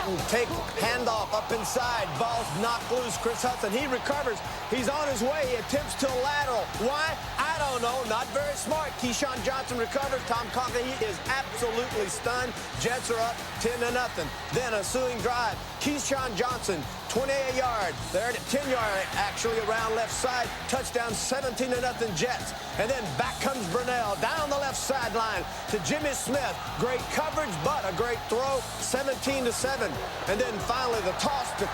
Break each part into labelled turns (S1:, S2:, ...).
S1: Martin take handoff up inside. Ball's knocked loose. Chris Hudson, he recovers. He's on his way. He attempts to lateral. Why? I don't know. Not very smart. Keyshawn Johnson recovers. Tom Conklin, he is absolutely stunned. Jets are up 10-0. Then a ensuing drive. Keyshawn Johnson, 28 yards. They're at 10-yard, actually, around left side. Touchdown, 17-0 Jets. And then back comes Burnell down the left sideline to Jimmy Smith. Great coverage, but a great throw, 17-7. And then finally the toss to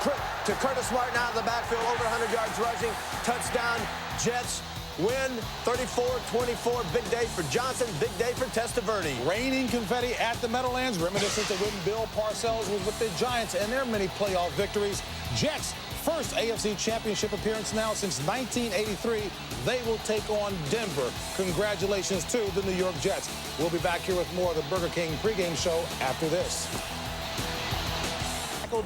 S1: Curtis Martin out of the backfield, over 100 yards rushing. Touchdown, Jets. Win 34-24. Big day for Johnson. Big day for Testaverde.
S2: Raining confetti at the Meadowlands. Reminiscent of when Bill Parcells was with the Giants and their many playoff victories. Jets' first AFC Championship appearance now since 1983. They will take on Denver. Congratulations to the New York Jets. We'll be back here with more of the Burger King pregame show after this.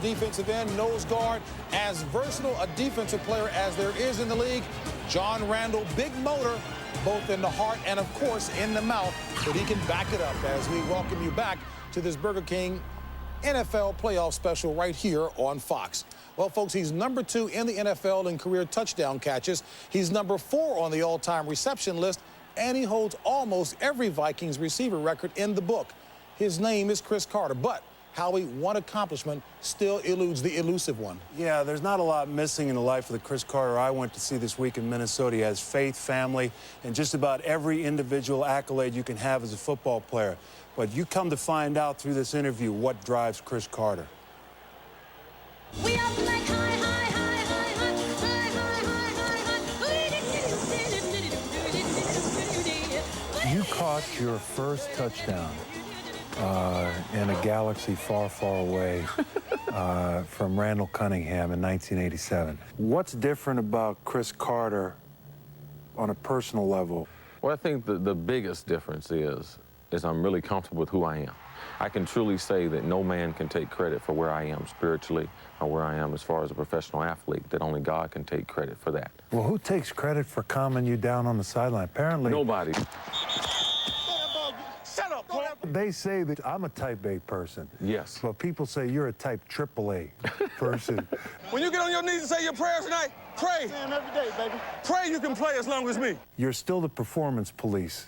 S2: Defensive end, nose guard, as versatile a defensive player as there is in the league. John Randall, big motor, both in the heart and, of course, in the mouth, but he can back it up as we welcome you back to this Burger King NFL playoff special right here on Fox. Well, folks, he's number 2 in the NFL in career touchdown catches. He's number 4 on the all-time reception list, and he holds almost every Vikings receiver record in the book. His name is Cris Carter, but Howie, one accomplishment still eludes the elusive one.
S3: Yeah, there's not a lot missing in the life of the Cris Carter I went to see this week in Minnesota. He has faith, family, and just about every individual accolade you can have as a football player. But you come to find out through this interview what drives Cris Carter.
S4: We are like high, high, high, high, high, high.
S5: You caught your first touchdown in a galaxy far, far away from Randall Cunningham in 1987. What's different about Cris Carter on a personal level?
S6: Well, I think the biggest difference is I'm really comfortable with who I am. I can truly say that no man can take credit for where I am spiritually or where I am as far as a professional athlete, that only God can take credit for that.
S5: Well, who takes credit for calming you down on the sideline? Apparently...
S6: Nobody.
S5: They say that I'm a type A person.
S6: Yes.
S5: But people say you're a type AAA person.
S7: When you get on your knees and say your prayers tonight, pray.
S8: Every day, baby.
S7: Pray you can play as long as me.
S5: You're still the performance police,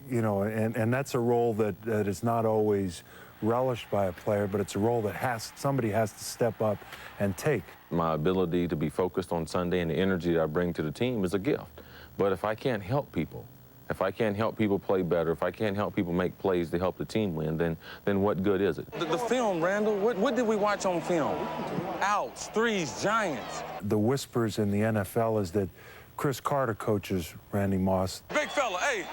S5: you know, and that's a role that is not always relished by a player, but it's a role that somebody has to step up and take.
S6: My ability to be focused on Sunday and the energy that I bring to the team is a gift. But if I can't help people, if I can't help people play better, if I can't help people make plays to help the team win, then what good is it?
S7: The film, Randall, what did we watch on film? Outs, threes, giants.
S5: The whispers in the NFL is that Cris Carter coaches Randy Moss.
S7: Big fella, hey,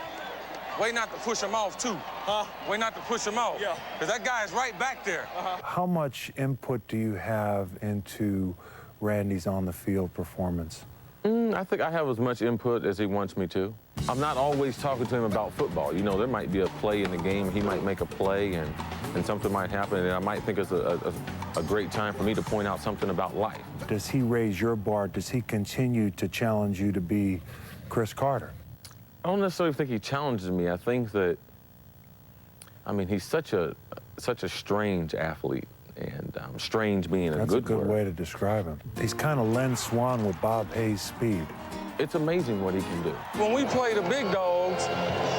S7: way not to push him off, too. Huh? Way not to push him off. Yeah. Because that guy is right back there.
S5: How much input do you have into Randy's on-the-field performance?
S6: I think I have as much input as he wants me to. I'm not always talking to him about football. You know, there might be a play in the game, he might make a play, and something might happen, and I might think it's a great time for me to point out something about life.
S5: Does he raise your bar? Does he continue to challenge you to be Cris Carter?
S6: I don't necessarily think he challenges me. I think that, I mean, he's such a strange athlete. And strange being a good word.
S5: That's a good way to describe him. He's kind of Len Swan with Bob Hayes' speed.
S6: It's amazing what he can do.
S7: When we play the big dogs,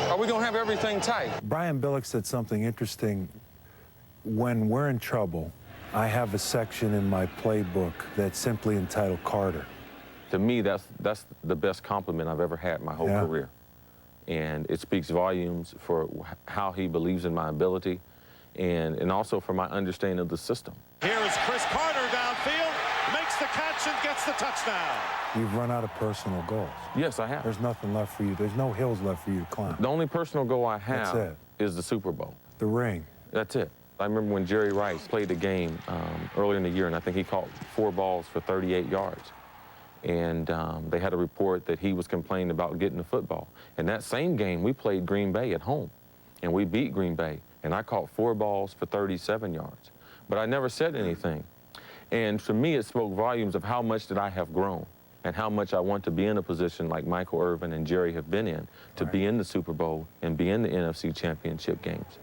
S7: are we going to have everything tight?
S5: Brian Billick said something interesting. When we're in trouble, I have a section in my playbook that's simply entitled Carter.
S6: To me, that's the best compliment I've ever had my whole career. And it speaks volumes for how he believes in my ability, and also for my understanding of the system.
S8: Here is Cris Carter downfield, makes the catch and gets the touchdown.
S5: You've run out of personal goals.
S6: Yes, I have.
S5: There's nothing left for you. There's no hills left for you to climb.
S6: The only personal goal I have is the Super Bowl.
S5: The ring.
S6: That's it. I remember when Jerry Rice played the game earlier in the year, and I think he caught 4 balls for 38 yards. And they had a report that he was complaining about getting the football. And that same game, we played Green Bay at home, and we beat Green Bay. And I caught 4 balls for 37 yards. But I never said anything. And for me, it spoke volumes of how much that I have grown and how much I want to be in a position like Michael Irvin and Jerry have been in, to be in the Super Bowl and be in the NFC Championship games.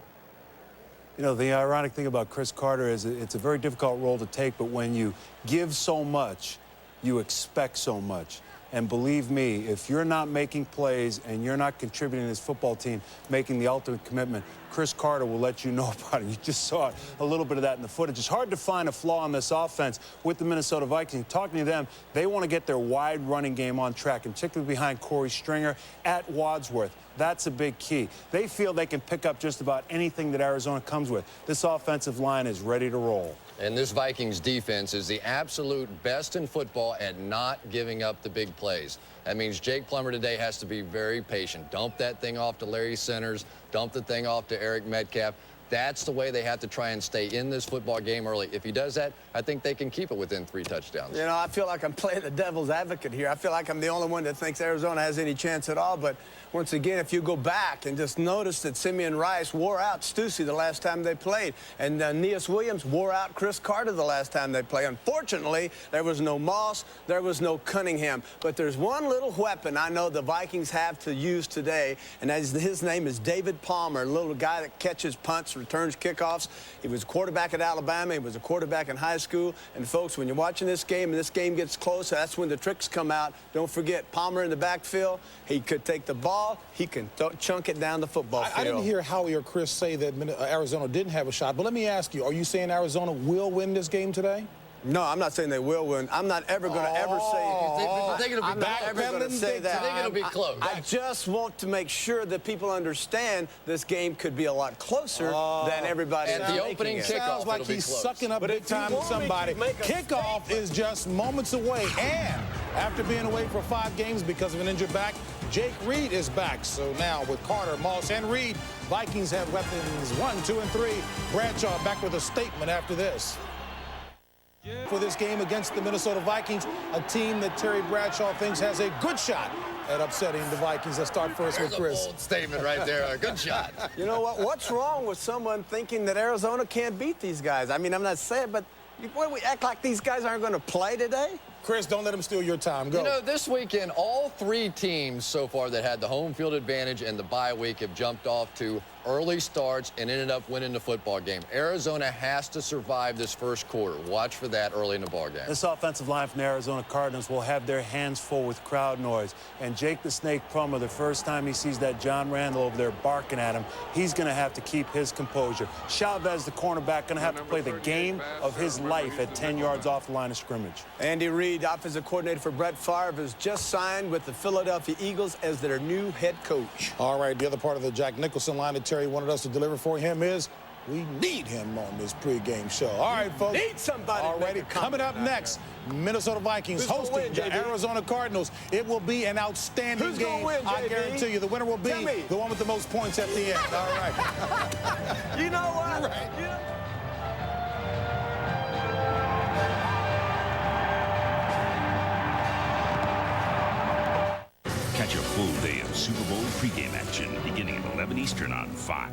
S3: You know, the ironic thing about Cris Carter is it's a very difficult role to take, but when you give so much, you expect so much. And believe me, if you're not making plays and you're not contributing to this football team, making the ultimate commitment, Cris Carter will let you know about it. You just saw a little bit of that in the footage. It's hard to find a flaw in this offense with the Minnesota Vikings. Talking to them, they want to get their wide running game on track, and particularly behind Corey Stringer at Wadsworth. That's a big key. They feel they can pick up just about anything that Arizona comes with. This offensive line is ready to roll.
S9: And this Vikings defense is the absolute best in football at not giving up the big plays. That means Jake Plummer today has to be very patient. Dump that thing off to Larry Centers. Dump the thing off to Eric Metcalf. That's the way they have to try and stay in this football game early. If he does that, I think they can keep it within 3 touchdowns.
S1: You know, I feel like I'm playing the devil's advocate here. I feel like I'm the only one that thinks Arizona has any chance at all. But once again, if you go back and just notice that Simeon Rice wore out Stussy the last time they played, and Neas Williams wore out Cris Carter the last time they played. Unfortunately, there was no Moss, there was no Cunningham. But there's one little weapon I know the Vikings have to use today, and his name is David Palmer, a little guy that catches punts, returns kickoffs. He was a quarterback at Alabama. He was a quarterback in high school. And, folks, when you're watching this game and this game gets close, that's when the tricks come out. Don't forget, Palmer in the backfield. He could take the ball. He can chunk it down the football field.
S2: I didn't hear Howie or Chris say that Arizona didn't have a shot. But let me ask you, are you saying Arizona will win this game today?
S1: No, I'm not saying they will win. I'm not ever going to ever say.
S9: You think it'll be
S1: I'm not ever going to say that.
S9: I think it'll be close.
S1: I just want to make sure that people understand this game could be a lot closer than everybody.
S9: And the opening kickoff,
S2: sounds like he's sucking up big time to somebody. Kickoff is just moments away. And after being away for 5 games because of an injured back, Jake Reed is back. So now with Carter, Moss, and Reed, Vikings have weapons 1, 2, and 3. Bradshaw back with a statement after this. For this game against the Minnesota Vikings, a team that Terry Bradshaw thinks has a good shot at upsetting the Vikings. Let's start first with Chris.
S9: A bold statement right there. A good shot.
S1: You know what? What's wrong with someone thinking that Arizona can't beat these guys? I mean, I'm not saying, but we act like these guys aren't going to play today?
S2: Chris, don't let him steal your time. Go.
S9: You know, this weekend, all 3 teams so far that had the home field advantage and the bye week have jumped off to early starts and ended up winning the football game. Arizona has to survive this first quarter. Watch for that early in the ball game.
S3: This offensive line from the Arizona Cardinals will have their hands full with crowd noise. And Jake the Snake Plummer, the first time he sees that John Randall over there barking at him, he's going to have to keep his composure. Chavez, the cornerback, going to have to play the game of his life at 10 yards off the line of scrimmage.
S1: Andy Reid, offensive coordinator for Brett Favre, has just signed with the Philadelphia Eagles as their new head coach.
S2: All right, the other part of the Jack Nicholson line that Terry wanted us to deliver for him is we need him on this pregame show. All right, folks.
S1: Need somebody.
S2: All righty, coming up next, Minnesota Vikings hosting the Arizona Cardinals. It will be an outstanding game. I guarantee you the winner will be the one with the most points at the end. All right.
S1: You know what?
S2: Right.
S10: Catch a full day of Super Bowl pregame action beginning at 11 Eastern on Fox.